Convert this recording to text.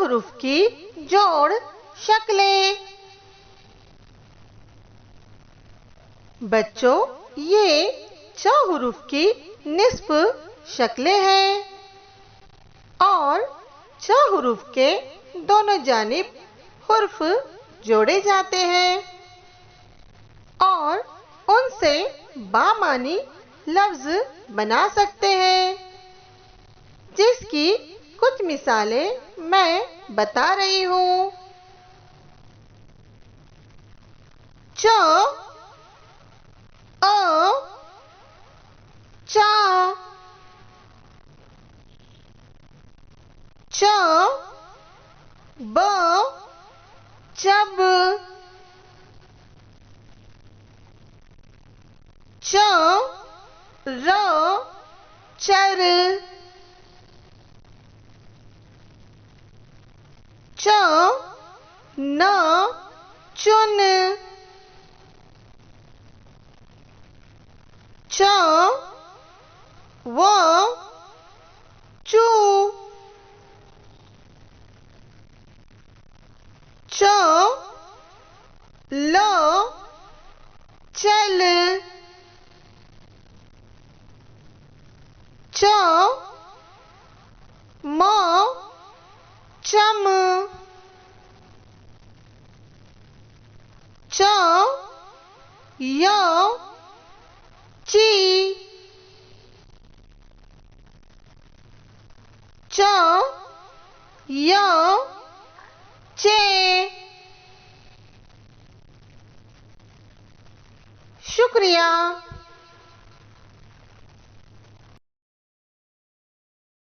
हरूफ की जोड़ शक्लें। बच्चों, ये च हरूफ की निस्फ शक्लें हैं और च हरूफ के दोनों जानिब हुर्फ जोड़े जाते हैं और उनसे बामानी लफ्ज बना सकते हैं, जिसकी कुछ मिसालें मैं बता रही हूँ। च अ चा, च ब चब, च र चर, च न चुन, च व चू, च ल चल, च म चम, च य ची, च य चे। शुक्रिया।